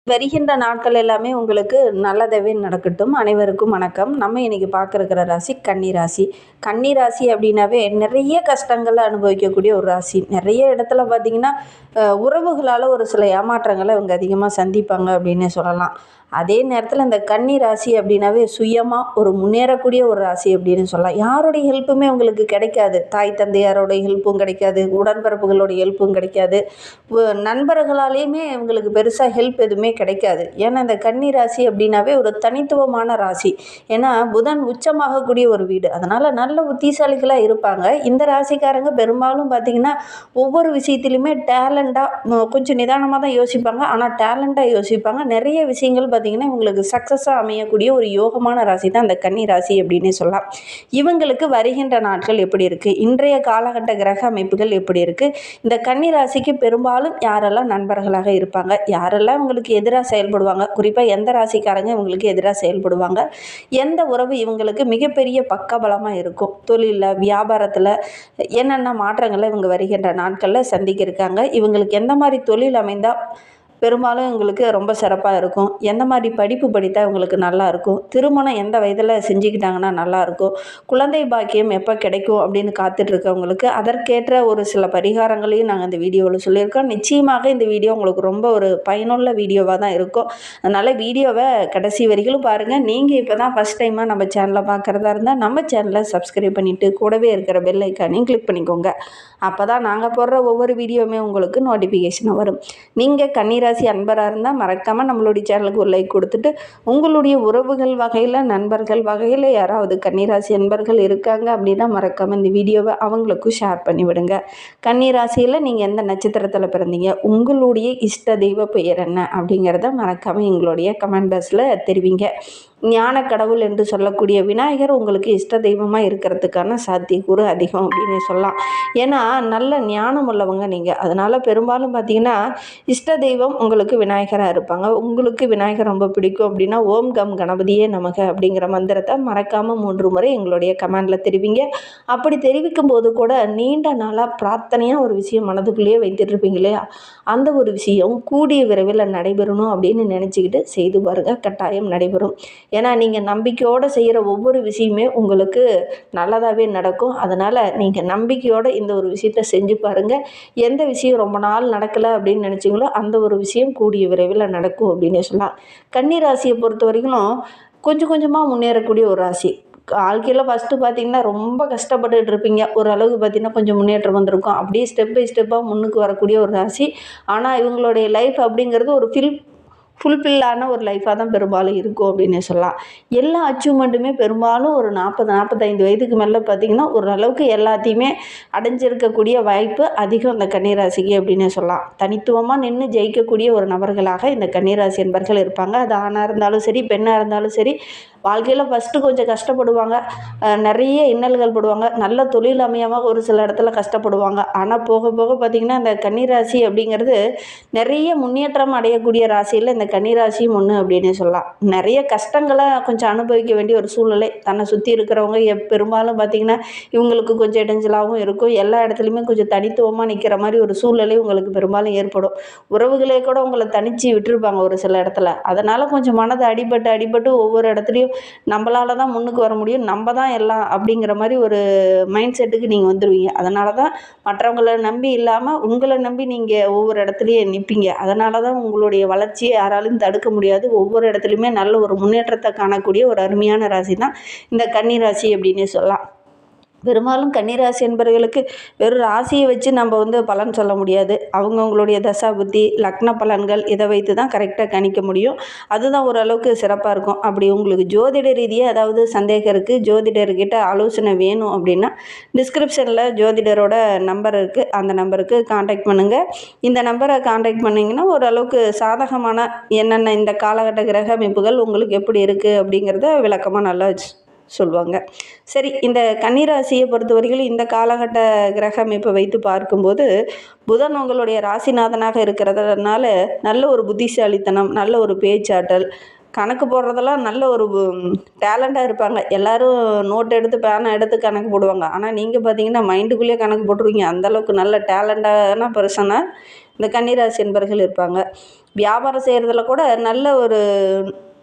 வருகின்ற நாட்கள் எல்லாமே உங்களுக்கு நல்லதாவே நடக்கட்டும். அனைவருக்கும் வணக்கம். நம்ம இன்னைக்கு பார்க்க ராசி கன்னி ராசி. கன்னி ராசி அப்படின்னாவே நிறைய கஷ்டங்களை அனுபவிக்கக்கூடிய ஒரு ராசி. நிறைய இடத்துல பார்த்தீங்கன்னா உறவுகளால் ஒரு சில ஏமாற்றங்களை இவங்க அதிகமாக சந்திப்பாங்க அப்படின்னு சொல்லலாம். அதே நேரத்தில் இந்த கன்னி ராசி அப்படின்னாவே சுயமாக ஒரு முன்னேறக்கூடிய ஒரு ராசி அப்படின்னு சொல்லலாம். யாருடைய ஹெல்ப்புமே உங்களுக்கு கிடைக்காது. தாய் தந்தையாரோடைய ஹெல்ப்பும் கிடைக்காது, உடன்பிறப்புகளோடைய ஹெல்ப்பும் கிடைக்காது, நண்பர்களாலேயுமே இவங்களுக்கு பெருசாக ஹெல்ப் எதுவுமே கிடைக்காது. ஏன்னா இந்த கன்னி ராசி அப்படின்னாவே ஒரு தனித்துவமான ராசி. ஏன்னா புதன் உச்சமாகக்கூடிய ஒரு வீடு, அதனால் நல்ல புத்திசாலிகளாக இருப்பாங்க. இந்த ராசிக்காரங்க பெரும்பாலும் பார்த்திங்கன்னா ஒவ்வொரு விஷயத்துலையுமே டேலண்டாக கொஞ்சம் நிதானமாக தான் யோசிப்பாங்க. ஆனால் டேலண்டாக யோசிப்பாங்க. நிறைய விஷயங்கள் பார்த்திங்கன்னா இவங்களுக்கு சக்ஸஸாக அமையக்கூடிய ஒரு யோகமான ராசி தான் இந்த கன்னி ராசி அப்படின்னு சொல்லலாம். இவங்களுக்கு வருகின்ற நாட்கள் எப்படி இருக்குது, இன்றைய காலகட்ட கிரக அமைப்புகள் எப்படி இருக்குது, இந்த கன்னி ராசிக்கு பெரும்பாலும் யாரெல்லாம் நண்பர்களாக இருப்பாங்க, யாரெல்லாம் இவங்களுக்கு எதிராக செயல்படுவாங்க, குறிப்பாக எந்த ராசிக்காரங்க இவங்களுக்கு எதிராக செயல்படுவாங்க, எந்த உறவு இவங்களுக்கு மிகப்பெரிய பக்கபலமாக இருக்கும், தொழிலில் வியாபாரத்தில் என்னென்ன மாற்றங்களை இவங்க வருகின்ற நாட்களில் சந்திக்க இருக்காங்க, இவங்களுக்கு எந்த மாதிரி தொழில் அமைந்தால் பெரும்பாலும் இவங்களுக்கு ரொம்ப சிறப்பாக இருக்கும், எந்த மாதிரி படிப்பு படித்தா இவங்களுக்கு நல்லாயிருக்கும், திருமணம் எந்த வயதில் செஞ்சுக்கிட்டாங்கன்னா நல்லாயிருக்கும், குழந்தை பாக்கியம் எப்போ கிடைக்கும் அப்படின்னு காத்துட்ருக்கவங்களுக்கு அதற்கேற்ற ஒரு சில பரிகாரங்களையும் நாங்கள் இந்த வீடியோவில் சொல்லியிருக்கோம். நிச்சயமாக இந்த வீடியோ உங்களுக்கு ரொம்ப ஒரு பயனுள்ள வீடியோவாக தான் இருக்கும். அதனால் வீடியோவை கடைசி வரைக்கும் பாருங்கள். நீங்கள் இப்போ தான் ஃபஸ்ட் டைமாக நம்ம சேனலை பார்க்குறதா இருந்தால் நம்ம சேனலை சப்ஸ்கிரைப் பண்ணிவிட்டு கூடவே இருக்கிற பெல் ஐக்கானையும் கிளிக் பண்ணிக்கோங்க. அப்போ தான் நாங்கள் போடுற ஒவ்வொரு வீடியோவுமே உங்களுக்கு நோட்டிஃபிகேஷனாக வரும். நீங்கள் கன்னிராசி அன்பராக இருந்தால் மறக்காமல் நம்மளுடைய சேனலுக்கு ஒரு லைக் கொடுத்துட்டு, உங்களுடைய உறவுகள் வகையில் நண்பர்கள் வகையில் யாராவது கன்னிராசி அன்பர்கள் இருக்காங்க அப்படின்னா மறக்காமல் இந்த வீடியோவை அவங்களுக்கும் ஷேர் பண்ணிவிடுங்க. கன்னிராசியில் நீங்கள் எந்த நட்சத்திரத்தில் பிறந்தீங்க, உங்களுடைய இஷ்ட தெய்வ பெயர் என்ன அப்படிங்கிறத மறக்காமல் எங்களுடைய கமெண்ட் பாக்ஸில் தெரிவிங்க. ஞான கடவுள் என்று சொல்லக்கூடிய விநாயகர் உங்களுக்கு இஷ்ட தெய்வமாக இருக்கிறதுக்கான சாத்தியக்கூறு அதிகம் அப்படின்னு சொல்லலாம். ஏன்னா நல்ல ஞானம் உள்ளவங்க நீங்கள், அதனால் பெரும்பாலும் பார்த்திங்கன்னா இஷ்ட தெய்வம் உங்களுக்கு விநாயகராக இருப்பாங்க. உங்களுக்கு விநாயகர் ரொம்ப பிடிக்கும் அப்படின்னா ஓம் கம் கணபதியே நமக அப்படிங்கிற மந்திரத்தை மறக்காமல் 3 முறை எங்களுடைய கமெண்டில் தெரிவிங்க. அப்படி தெரிவிக்கும் போது கூட நீண்ட நாளாக பிரார்த்தனையாக ஒரு விஷயம் மனதுக்குள்ளேயே வைத்துட்டு இருப்பீங்க இல்லையா, அந்த ஒரு விஷயம் கூடிய விரைவில் நடைபெறணும் அப்படின்னு நினச்சிக்கிட்டு செய்து பாருங்கள், கட்டாயம் நடைபெறும். ஏன்னா நீங்கள் நம்பிக்கையோடு செய்கிற ஒவ்வொரு விஷயமே உங்களுக்கு நல்லதாகவே நடக்கும். அதனால் நீங்கள் நம்பிக்கையோடு இந்த ஒரு விஷயத்தை செஞ்சு பாருங்கள். எந்த விஷயம் ரொம்ப நாள் நடக்கலை அப்படின்னு நினச்சிங்களோ அந்த ஒரு விஷயம் கூடிய விரைவில் நடக்கும் அப்படின்னு சொல்லலாம். கன்னி ராசியை பொறுத்த வரைக்கும் கொஞ்சம் கொஞ்சமாக முன்னேறக்கூடிய ஒரு ராசி. வாழ்க்கையில் ஃபஸ்ட்டு பார்த்திங்கன்னா ரொம்ப கஷ்டப்பட்டுட்டு இருப்பீங்க, ஓரளவுக்கு பார்த்திங்கன்னா கொஞ்சம் முன்னேற்றம் வந்திருக்கும். அப்படியே ஸ்டெப் பை ஸ்டெப்பாக முன்னுக்கு வரக்கூடிய ஒரு ராசி. ஆனால் இவங்களுடைய லைஃப் அப்படிங்கிறது ஒரு ஃபுல்ஃபில்லான ஒரு லைஃபாக தான் பெரும்பாலும் இருக்கும் அப்படின்னு சொல்லலாம். எல்லா அச்சீவ்மெண்ட்டுமே பெரும்பாலும் ஒரு 40-45 வயதுக்கு மேலே பார்த்திங்கன்னா ஓரளவுக்கு எல்லாத்தையுமே அடைஞ்சிருக்கக்கூடிய வாய்ப்பு அதிகம் இந்த கன்னிராசிக்கு அப்படின்னு சொல்லலாம். தனித்துவமாக நின்று ஜெயிக்கக்கூடிய ஒரு நபர்களாக இந்த கன்னிராசி என்பர்கள் இருப்பாங்க. அது ஆணாக இருந்தாலும் சரி, பெண்ணாக இருந்தாலும் சரி. வாழ்க்கையில் ஃபஸ்ட்டு கொஞ்சம் கஷ்டப்படுவாங்க, நிறைய இன்னல்கள் படுவாங்க, நல்ல தொழில் அமையாமல் ஒரு சில இடத்துல கஷ்டப்படுவாங்க. ஆனால் போக போக பார்த்திங்கன்னா இந்த கன்னிராசி அப்படிங்கிறது நிறைய முன்னேற்றம் அடையக்கூடிய ராசியில் இந்த கன்னிராசியும் ஒன்று அப்படின்னு சொல்லலாம். நிறைய கஷ்டங்களை கொஞ்சம் அனுபவிக்க வேண்டிய ஒரு சூழ்நிலை, தன்னை சுற்றி இருக்கிறவங்க பெரும்பாலும் பார்த்திங்கன்னா இவங்களுக்கு கொஞ்சம் இடைஞ்சலாகவும் இருக்கும். எல்லா இடத்துலையுமே கொஞ்சம் தனித்துவமாக நிற்கிற மாதிரி ஒரு சூழ்நிலை உங்களுக்கு பெரும்பாலும் ஏற்படும். உறவுகளே கூட உங்களை தனித்து விட்டுருப்பாங்க ஒரு சில இடத்துல. அதனால் கொஞ்சம் மனது அடிபட்டு ஒவ்வொரு இடத்துலையும் நம்மளால தான் முன்னுக்கு வர முடியும், நம்ம தான் எல்லாம் அப்படிங்கிற மாதிரி ஒரு மைண்ட் செட்டுக்கு நீங்கள் வந்துடுவீங்க. அதனால தான் மற்றவங்களை நம்பி இல்லாமல் உங்களை நம்பி நீங்கள் ஒவ்வொரு இடத்துலையும் நிற்பீங்க. அதனால தான் உங்களுடைய வளர்ச்சியை யாராலும் தடுக்க முடியாது. ஒவ்வொரு இடத்துலையுமே நல்ல ஒரு முன்னேற்றத்தை காணக்கூடிய ஒரு அருமையான ராசி தான் இந்த கன்னி ராசி அப்படின்னு சொல்லலாம். பெரும்பாலும் கன்னிராசி என்பவர்களுக்கு வெறும் ராசியை வச்சு நம்ம பலன் சொல்ல முடியாது. அவங்கவுங்களுடைய தசா புத்தி லக்ன பலன்கள் இதை வைத்து தான் கரெக்டாக கணிக்க முடியும். அதுதான் ஓரளவுக்கு சிறப்பாக இருக்கும். அப்படி உங்களுக்கு ஜோதிட ரீதியாக ஏதாவது சந்தேகம் இருக்குது, ஜோதிடர்கிட்ட ஆலோசனை வேணும் அப்படின்னா டிஸ்கிரிப்ஷனில் ஜோதிடரோட நம்பர் இருக்குது, அந்த நம்பருக்கு காண்டாக்ட் பண்ணுங்கள். இந்த நம்பரை காண்டாக்ட் பண்ணிங்கன்னா ஓரளவுக்கு சாதகமான என்னென்ன இந்த காலகட்ட கிரக அமைப்புகள் உங்களுக்கு எப்படி இருக்குது அப்படிங்கிறத விளக்கமாக நல்லா சொல்லுவாங்க. சரி, இந்த கன்னிராசியை பொறுத்த வரைக்கும் இந்த காலகட்ட கிரக அமைப்பை வைத்து பார்க்கும்போது புதன் உங்களுடைய ராசிநாதனாக இருக்கிறதுனால நல்ல ஒரு புத்திசாலித்தனம், நல்ல ஒரு பேச்சாற்றல், கணக்கு போடுறதெல்லாம் நல்ல ஒரு டேலண்ட்டாக இருப்பாங்க. எல்லோரும் நோட் எடுத்து பேனை எடுத்து கணக்கு போடுவாங்க. ஆனால் நீங்கள் பார்த்தீங்கன்னா மைண்டுக்குள்ளேயே கணக்கு போட்டுருவீங்க. அந்தளவுக்கு நல்ல டேலண்டான பர்சனாக இந்த கன்னிராசி என்பர்கள் இருப்பாங்க. வியாபாரம் செய்கிறதுல கூட நல்ல ஒரு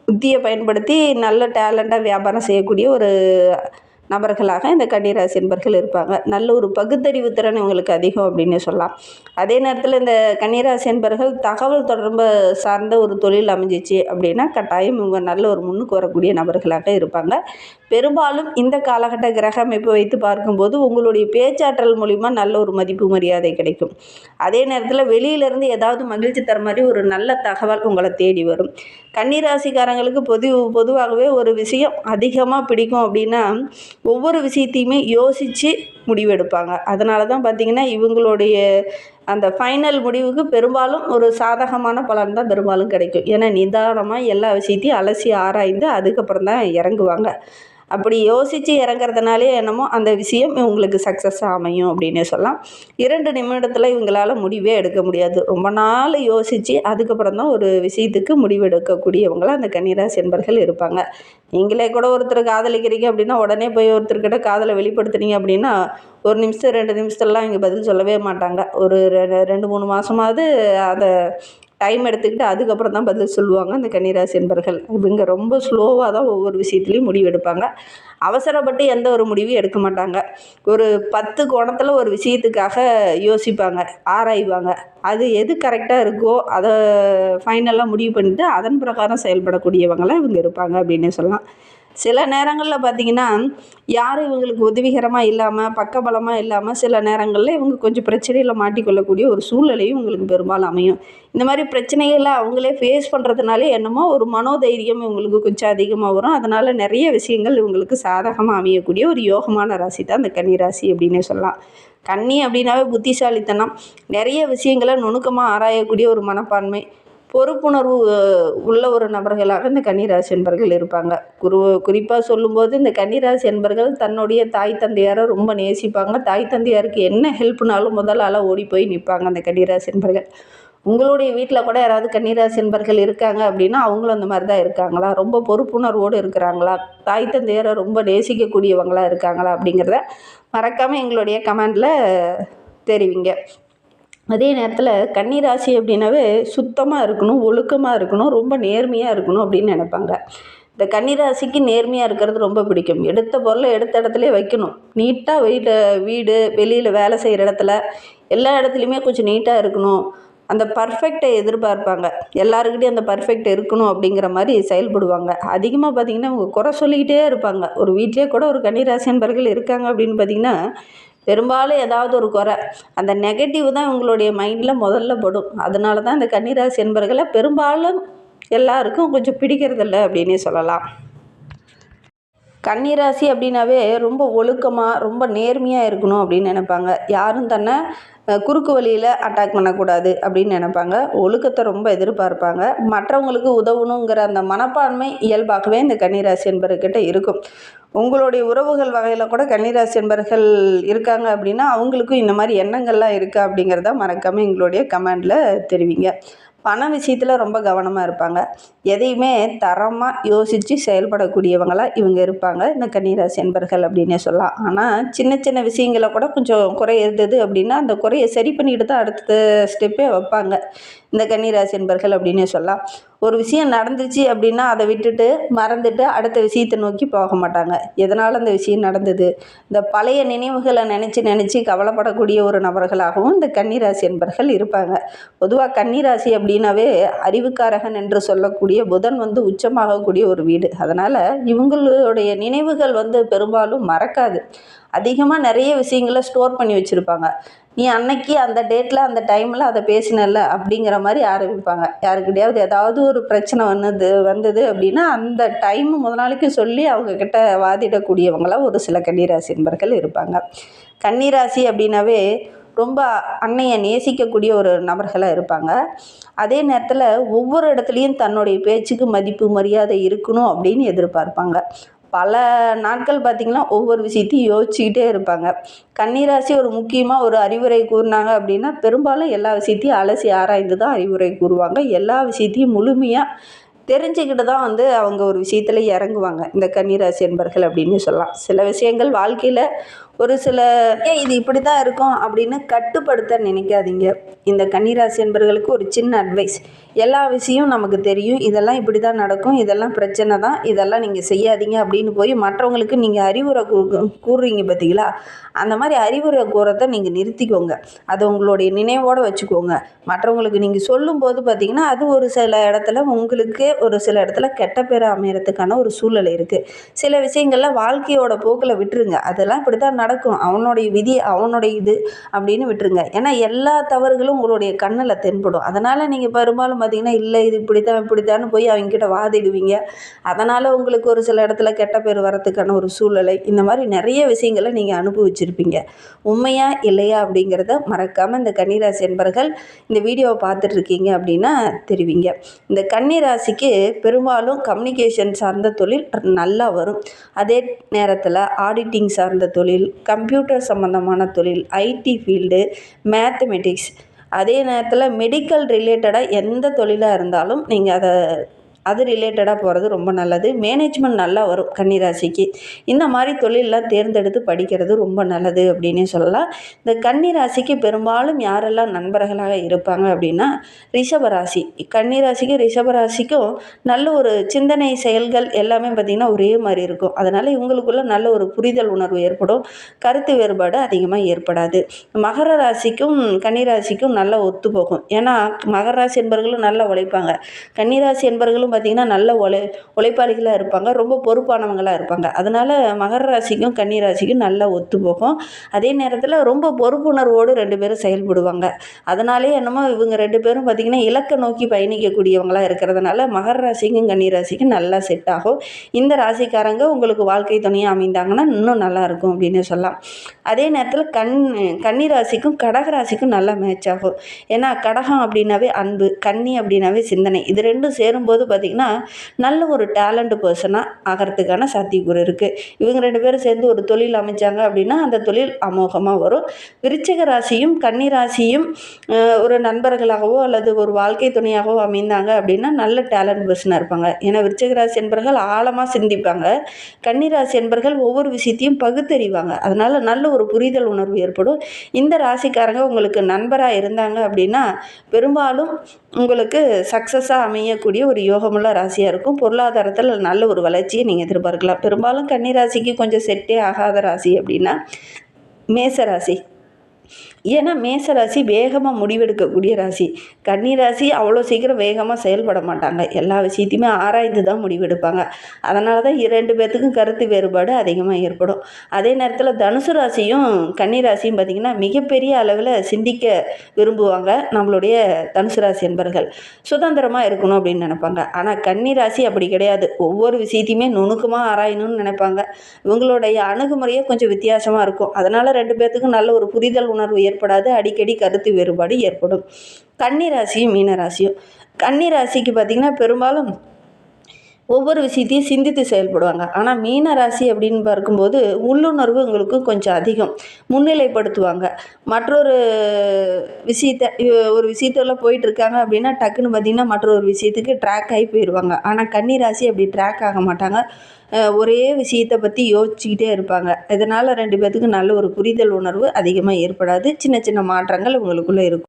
புத்தியை பயன்படுத்தி நல்ல டேலண்டாக வியாபாரம் செய்யக்கூடிய ஒரு நபர்களாக இந்த கன்னிராசி என்பர்கள் இருப்பாங்க. நல்ல ஒரு பகுத்தறிவு திறன் இவங்களுக்கு அதிகம் அப்படின்னு சொல்லலாம். அதே நேரத்தில் இந்த கன்னிராசி என்பர்கள் தகவல் தொடர்பு சார்ந்த ஒரு தொழில் அமைஞ்சிச்சு அப்படின்னா கட்டாயம் இவங்க நல்ல ஒரு முன்னுக்கு வரக்கூடிய நபர்களாக இருப்பாங்க. பெரும்பாலும் இந்த காலகட்ட கிரக அமைப்பு வைத்து பார்க்கும்போது உங்களுடைய பேச்சாற்றல் மூலிமா நல்ல ஒரு மதிப்பு மரியாதை கிடைக்கும். அதே நேரத்தில் வெளியிலேருந்து ஏதாவது மகிழ்ச்சி தர மாதிரி ஒரு நல்ல தகவல் உங்களை தேடி வரும். கன்னிராசிக்காரங்களுக்கு பொதுவாகவே ஒரு விஷயம் அதிகமாக பிடிக்கும் அப்படின்னா ஒவ்வொரு விஷயத்தையுமே யோசித்து முடிவெடுப்பாங்க. அதனால தான் பார்த்திங்கன்னா இவங்களுடைய அந்த ஃபைனல் முடிவுக்கு பெரும்பாலும் ஒரு சாதகமான பலன் தான் பெரும்பாலும் கிடைக்கும். ஏன்னா நிதானமாக எல்லா விஷயத்தையும் அலசி ஆராய்ந்து அதுக்கப்புறம் தான் இறங்குவாங்க. அப்படி யோசித்து இறங்குறதுனாலே என்னமோ அந்த விஷயம் இவங்களுக்கு சக்ஸஸாக அமையும் அப்படின்னே சொல்லலாம். 2 நிமிடத்தில் இவங்களால் முடிவே எடுக்க முடியாது. ரொம்ப நாள் யோசித்து அதுக்கப்புறம் தான் ஒரு விஷயத்துக்கு முடிவெடுக்கக்கூடியவங்களாக அந்த கன்னிராசி என்பர்கள் இருப்பாங்க. நீங்களே கூட ஒருத்தர் காதலிக்கிறீங்க அப்படின்னா உடனே போய் ஒருத்தர்கிட்ட காதலை வெளிப்படுத்துனீங்க அப்படின்னா 1 நிமிஷம் 2 நிமிஷத்துலலாம் இங்கே பதில் சொல்லவே மாட்டாங்க. ஒரு 2 3 மாதமாவது அதை டைம் எடுத்துக்கிட்டு அதுக்கப்புறம் தான் பதில் சொல்லுவாங்க இந்த கன்னிராசி என்பர்கள். இவங்க ரொம்ப ஸ்லோவாக தான் ஒவ்வொரு விஷயத்துலையும் முடிவெடுப்பாங்க. அவசரப்பட்டு எந்த ஒரு முடிவும் எடுக்க மாட்டாங்க. ஒரு 10 கோணத்தில் ஒரு விஷயத்துக்காக யோசிப்பாங்க, ஆராய்வாங்க. அது எது கரெக்டாக இருக்கோ அதை ஃபைனலாக முடிவு பண்ணிவிட்டு அதன் பிரகாரம் செயல்படக்கூடியவங்களாம் இவங்க இருப்பாங்க அப்படின்னு சொல்லலாம். சில நேரங்களில் பார்த்திங்கன்னா யாரும் இவங்களுக்கு உதவிகரமாக இல்லாமல் பக்கபலமாக இல்லாமல் சில நேரங்களில் இவங்க கொஞ்சம் பிரச்சனையில் மாட்டிக்கொள்ளக்கூடிய ஒரு சூழ்நிலையும் இவங்களுக்கு பெரும்பாலும் அமையும். இந்த மாதிரி பிரச்சனைகளை அவங்களே ஃபேஸ் பண்ணுறதுனாலே என்னமோ ஒரு மனோதைரியம் இவங்களுக்கு கொஞ்சம் அதிகமாக வரும். அதனால் நிறைய விஷயங்கள் இவங்களுக்கு சாதகமாக அமையக்கூடிய ஒரு யோகமான ராசி தான் இந்த கன்னிராசி அப்படின்னே சொல்லலாம். கன்னி அப்படின்னாவே புத்திசாலித்தனம், நிறைய விஷயங்களை நுணுக்கமாக ஆராயக்கூடிய ஒரு மனப்பான்மை, பொறுப்புணர்வு உள்ள ஒரு நபர்களாக இந்த கன்னிராசி என்பர்கள் இருப்பாங்க. குறிப்பாக சொல்லும்போது இந்த கன்னிராசி என்பர்கள் தன்னுடைய தாய் தந்தையாரை ரொம்ப நேசிப்பாங்க. தாய் தந்தையாருக்கு என்ன ஹெல்ப்னாலும் முதல் ஆளாக ஓடி போய் நிற்பாங்க அந்த கன்னிராசி என்பர்கள். உங்களுடைய வீட்டில் கூட யாராவது கன்னிராசி என்பர்கள் இருக்காங்க அப்படின்னா அவங்களும் அந்த மாதிரி தான் இருக்காங்களா, ரொம்ப பொறுப்புணர்வோடு இருக்கிறாங்களா, தாய் தந்தையாரை ரொம்ப நேசிக்கக்கூடியவங்களா இருக்காங்களா அப்படிங்கிறத மறக்காமல் எங்களுடைய கமெண்டில் தெரிவிங்க. அதே நேரத்தில் கன்னிராசி அப்படின்னாவே சுத்தமாக இருக்கணும், ஒழுக்கமாக இருக்கணும், ரொம்ப நேர்மையாக இருக்கணும் அப்படின்னு நினைப்பாங்க. இந்த கன்னிராசிக்கு நேர்மையாக இருக்கிறது ரொம்ப பிடிக்கும். எடுத்த பொருளை எடுத்த இடத்துலையே வைக்கணும். நீட்டாக வீடு வெளியில் வேலை செய்கிற இடத்துல எல்லா இடத்துலையுமே கொஞ்சம் நீட்டாக இருக்கணும். அந்த பர்ஃபெக்டை எதிர்பார்ப்பாங்க. எல்லாருக்கிட்டையும் அந்த பர்ஃபெக்ட் இருக்கணும் அப்படிங்கிற மாதிரி செயல்படுவாங்க. அதிகமாக பார்த்திங்கன்னா அவங்க குறை சொல்லிக்கிட்டே இருப்பாங்க. ஒரு வீட்டிலே கூட ஒரு கன்னிராசி என்பர்கள் இருக்காங்க அப்படின்னு பார்த்திங்கன்னா பெரும்பாலும் ஏதாவது ஒரு குறை, அந்த நெகட்டிவ் தான் இவங்களுடைய மைண்டில் முதல்ல படும். அதனால தான் இந்த கன்னிராசி என்பர்களை பெரும்பாலும் எல்லாருக்கும் கொஞ்சம் பிடிக்கிறதில்ல அப்படின்னே சொல்லலாம். கன்னிராசி அப்படின்னாவே ரொம்ப ஒழுக்கமாக ரொம்ப நேர்மையாக இருக்கணும் அப்படின்னு நினைப்பாங்க. யாரும் தன்னை குறுக்கு வழியில் அட்டாக் பண்ணக்கூடாது அப்படின்னு நினைப்பாங்க. ஒழுக்கத்தை ரொம்ப எதிர்பார்ப்பாங்க. மற்றவங்களுக்கு உதவணுங்கிற அந்த மனப்பான்மை இயல்பாகவே இந்த கன்னிராசி என்பர்கிட்ட இருக்கும். உங்களுடைய உறவுகள் வகையில் கூட கன்னிராசி என்பர்கள் இருக்காங்க அப்படின்னா அவங்களுக்கும் இந்த மாதிரி எண்ணங்கள்லாம் இருக்கா அப்படிங்கிறத மறக்காமல் எங்களுடைய கமெண்டில் தெரிவிங்க. பண விஷயத்தில் ரொம்ப கவனமாக இருப்பாங்க. எதையுமே தரமாக யோசித்து செயல்படக்கூடியவங்களாக இவங்க இருப்பாங்க இந்த கன்னிராசி என்பர்கள் அப்படின்னே சொல்லலாம். ஆனால் சின்ன சின்ன விஷயங்களை கூட கொஞ்சம் குறை இருந்தது அப்படின்னா அந்த குறையை சரி பண்ணிட்டு தான் அடுத்த ஸ்டெப்பே வைப்பாங்க இந்த கன்னிராசி என்பர்கள் அப்படின்னே சொல்லலாம். ஒரு விஷயம் நடந்துச்சு அப்படின்னா அதை விட்டுட்டு மறந்துட்டு அடுத்த விஷயத்தை நோக்கி போக மாட்டாங்க. எதனால் அந்த விஷயம் நடந்தது, இந்த பழைய நினைவுகளை நினச்சி கவலைப்படக்கூடிய ஒரு நபர்களாகவும் இந்த கன்னிராசி என்பர்கள் இருப்பாங்க. பொதுவாக கன்னிராசி அப்படின்னாவே அறிவுக்காரகன் என்று சொல்லக்கூடிய புதன் உச்சமாகக்கூடிய ஒரு வீடு. அதனால் இவங்களுடைய நினைவுகள் பெரும்பாலும் மறக்காது. அதிகமாக நிறைய விஷயங்களை ஸ்டோர் பண்ணி வச்சுருப்பாங்க. நீ அன்னைக்கு அந்த டேட்டில் அந்த டைமில் அதை பேசினல அப்படிங்கிற மாதிரி ஆரம்பிப்பாங்க. யாருக்கிட்டையாவது ஏதாவது ஒரு பிரச்சனை வந்தது அப்படின்னா அந்த டைம் நாளைக்கு சொல்லி அவங்கக்கிட்ட வாதிடக்கூடியவங்களாம் ஒரு சில கன்னிராசி என்பர்கள் இருப்பாங்க. கன்னிராசி அப்படின்னாவே ரொம்ப அன்னையை நேசிக்கக்கூடிய ஒரு நபர்களாக இருப்பாங்க. அதே நேரத்தில் ஒவ்வொரு இடத்துலையும் தன்னுடைய பேச்சுக்கு மதிப்பு மரியாதை இருக்கணும் அப்படின்னு எதிர்பார்ப்பாங்க. பல நாட்கள் பார்த்திங்கன்னா ஒவ்வொரு விஷயத்தையும் யோசிச்சுக்கிட்டே இருப்பாங்க. கன்னிராசி ஒரு முக்கியமாக ஒரு அறிவுரை கூறினாங்க அப்படின்னா பெரும்பாலும் எல்லா விஷயத்தையும் அலசி ஆராய்ந்து தான் அறிவுரை கூறுவாங்க. எல்லா விஷயத்தையும் முழுமையாக தெரிஞ்சுக்கிட்டு தான் அவங்க ஒரு விஷயத்தில் இறங்குவாங்க இந்த கன்னிராசி என்பர்கள் அப்படின்னு சொல்லலாம். சில விஷயங்கள் வாழ்க்கையில் ஒரு சில இது இப்படி தான் இருக்கும் அப்படின்னு கட்டுப்படுத்த நினைக்காதீங்க. இந்த கன்னிராசி என்பவர்களுக்கு ஒரு சின்ன அட்வைஸ். எல்லா விஷயம் நமக்கு தெரியும், இதெல்லாம் இப்படி தான் நடக்கும், இதெல்லாம் பிரச்சனை தான், இதெல்லாம் நீங்கள் செய்யாதீங்க அப்படின்னு போய் மற்றவங்களுக்கு நீங்கள் அறிவுரை கூறுறீங்க பார்த்தீங்களா, அந்த மாதிரி அறிவுரை கூறத்தை நீங்கள் நிறுத்திக்கோங்க. அதை உங்களுடைய நினைவோடு வச்சுக்கோங்க. மற்றவங்களுக்கு நீங்கள் சொல்லும்போது பார்த்தீங்கன்னா அது ஒரு சில இடத்துல உங்களுக்கு ஒரு சில இடத்துல கெட்ட பேர் அமையறதுக்கான ஒரு சூழ்நிலை இருக்குது. சில விஷயங்கள்ல வாழ்க்கையோட போக்கில் விட்டுருங்க. அதெல்லாம் இப்படி தான் நடக்கும், அவனுடைய விதி அவனுடைய இது அப்படின்னு விட்டுருங்க. ஏன்னா எல்லா தவறுகளும் உங்களுடைய கண்ணில் தென்படும். அதனால் நீங்கள் பெரும்பாலும் பார்த்தீங்கன்னா இல்லை இது இப்படித்தான்னு போய் அவங்ககிட்ட வாதிடுவீங்க. அதனால் உங்களுக்கு ஒரு சில இடத்துல கெட்ட பேர் வரத்துக்கான ஒரு சூழ்நிலை, இந்த மாதிரி நிறைய விஷயங்களை நீங்கள் அனுபவிச்சிருப்பீங்க. உண்மையா இல்லையா அப்படிங்கிறத மறக்காமல் இந்த கன்னிராசி என்பர்கள் இந்த வீடியோவை பார்த்துட்ருக்கீங்க அப்படின்னா தெரிவிங்க. இந்த கன்னிராசிக்கு பெரும்பாலும் கம்யூனிகேஷன் சார்ந்த தொழில் நல்லா வரும். அதே நேரத்தில் ஆடிட்டிங் சார்ந்த தொழில், கம்ப்யூட்டர் சம்மந்தமான தொழில், ஐடி ஃபீல்டு, மேத்தமெட்டிக்ஸ், அதே நேரத்தில் மெடிக்கல் ரிலேட்டடாக எந்த தொழிலாக இருந்தாலும் நீங்கள் அது ரிலேட்டடாக போகிறது ரொம்ப நல்லது. மேனேஜ்மெண்ட் நல்லா வரும் கன்னிராசிக்கு. இந்த மாதிரி தொழிலெலாம் தேர்ந்தெடுத்து படிக்கிறது ரொம்ப நல்லது அப்படின்னே சொல்லலாம். இந்த கன்னிராசிக்கு பெரும்பாலும் யாரெல்லாம் நண்பர்களாக இருப்பாங்க அப்படின்னா ரிஷபராசி. கன்னிராசிக்கு ரிஷபராசிக்கும் நல்ல ஒரு சிந்தனை செயல்கள் எல்லாமே பார்த்திங்கன்னா ஒரே மாதிரி இருக்கும். அதனால் இவங்களுக்குள்ள நல்ல ஒரு புரிதல் உணர்வு ஏற்படும். கருத்து வேறுபாடு அதிகமாக ஏற்படாது. மகர ராசிக்கும் கன்னிராசிக்கும் நல்லா ஒத்து போகும். ஏன்னா மகர ராசி என்பவர்களும் நல்லா உழைப்பாங்க. கன்னிராசி என்பவர்களும் பார்த்திங்கன்னா நல்ல உழைப்பாளிகளாக இருப்பாங்க, ரொம்ப பொறுப்பானவங்களாக இருப்பாங்க. அதனால் மகர ராசிக்கும் கன்னிராசிக்கும் நல்லா ஒத்து போகும். அதே நேரத்தில் ரொம்ப பொறுப்புணர்வோடு 2 பேரும் செயல்படுவாங்க. அதனாலே என்னமோ இவங்க 2 பேரும் பார்த்திங்கன்னா இலக்கை நோக்கி பயணிக்கக்கூடியவங்களாக இருக்கிறதுனால மகர ராசிக்கும் கன்னிராசிக்கும் நல்லா செட் ஆகும். இந்த ராசிக்காரங்க உங்களுக்கு வாழ்க்கை துணையாக அமைந்தாங்கன்னா இன்னும் நல்லாயிருக்கும் அப்படின்னு சொல்லலாம். அதே நேரத்தில் கன்னிராசிக்கும் கடகராசிக்கும் நல்லா மேட்ச் ஆகும். ஏன்னா கடகம் அப்படின்னாவே அன்பு, கன்னி அப்படின்னாவே சிந்தனை, இது ரெண்டும் சேரும்போது பார்த்திங்கன்னா நல்ல ஒரு டேலண்ட் பர்சனாக ஆகிறதுக்கான சாத்தியக்கூறு இருக்குது. இவங்க 2 பேரும் சேர்ந்து ஒரு தொழில் அமைச்சாங்க அப்படின்னா அந்த தொழில் அமோகமாக வரும். விருச்சிக ராசியும் கன்னிராசியும் ஒரு நண்பர்களாகவோ அல்லது ஒரு வாழ்க்கை துணையாகவோ அமைந்தாங்க அப்படின்னா நல்ல டேலண்ட் பர்சனாக இருப்பாங்க. ஏன்னா விருச்சிக ராசி என்பர்கள் ஆழமாக சிந்திப்பாங்க, கன்னிராசி என்பர்கள் ஒவ்வொரு விஷயத்தையும் பகுத்தறிவாங்க. அதனால் நல்ல ஒரு புரிதல் உணர்வு ஏற்படும். இந்த ராசிக்காரங்க உங்களுக்கு நண்பராக இருந்தாங்க அப்படின்னா பெரும்பாலும் உங்களுக்கு சக்ஸஸாக அமையக்கூடிய ஒரு யோகமுள்ள ராசியாக இருக்கும். பொருளாதாரத்தில் நல்ல ஒரு வளர்ச்சியை நீங்கள் எதிர்பார்க்கலாம். பெரும்பாலும் கன்னிராசிக்கு கொஞ்சம் செட்டே ஆகாத ராசி அப்படின்னா மேசராசி. ஏன்னா மேசராசி வேகமாக முடிவெடுக்கக்கூடிய ராசி. கன்னிராசி அவ்வளோ சீக்கிரம் வேகமாக செயல்பட மாட்டாங்க, எல்லா விஷயத்தையுமே ஆராய்ந்து தான் முடிவெடுப்பாங்க. அதனால தான் 2 பேர்த்துக்கும் கருத்து வேறுபாடு அதிகமாக ஏற்படும். அதே நேரத்தில் தனுசு ராசியும் கன்னிராசியும் பார்த்திங்கன்னா மிகப்பெரிய அளவில் சிந்திக்க விரும்புவாங்க. நம்மளுடைய தனுசு ராசி என்பர்கள் சுதந்திரமாக இருக்கணும் அப்படின்னு நினைப்பாங்க. ஆனால் கன்னிராசி அப்படி கிடையாது, ஒவ்வொரு விஷயத்தையுமே நுணுக்கமாக ஆராயணும்னு நினைப்பாங்க. இவங்களுடைய அணுகுமுறையே கொஞ்சம் வித்தியாசமாக இருக்கும். அதனால் 2 பேர்த்துக்கும் நல்ல ஒரு புரிதல் உணர்வு ஏற்படாது, அடிக்கடி கருத்து வேறுபாடு ஏற்படும். கன்னிராசியும் மீனராசியும். கன்னிராசிக்கு பார்த்திங்கன்னா பெரும்பாலும் ஒவ்வொரு விஷயத்தையும் சிந்தித்து செயல்படுவாங்க. ஆனால் மீன ராசி அப்படின்னு பார்க்கும்போது உள்ளுணர்வு உங்களுக்கு கொஞ்சம் அதிகம், முன்னிலைப்படுத்துவாங்க. மற்றொரு ஒரு விஷயத்தெல்லாம் போயிட்டுருக்காங்க அப்படின்னா டக்குன்னு பார்த்திங்கன்னா மற்றொரு விஷயத்துக்கு ட்ராக் ஆகி போயிடுவாங்க. ஆனால் கன்னி ராசி அப்படி ட்ராக் ஆக மாட்டாங்க, ஒரே விஷயத்தை பற்றி யோசிச்சுக்கிட்டே இருப்பாங்க. இதனால் 2 பேர்த்துக்கும் நல்ல ஒரு புரிதல் உணர்வு அதிகமாக ஏற்படாது. சின்ன சின்ன மாற்றங்கள் உங்களுக்குள்ளே இருக்கும்.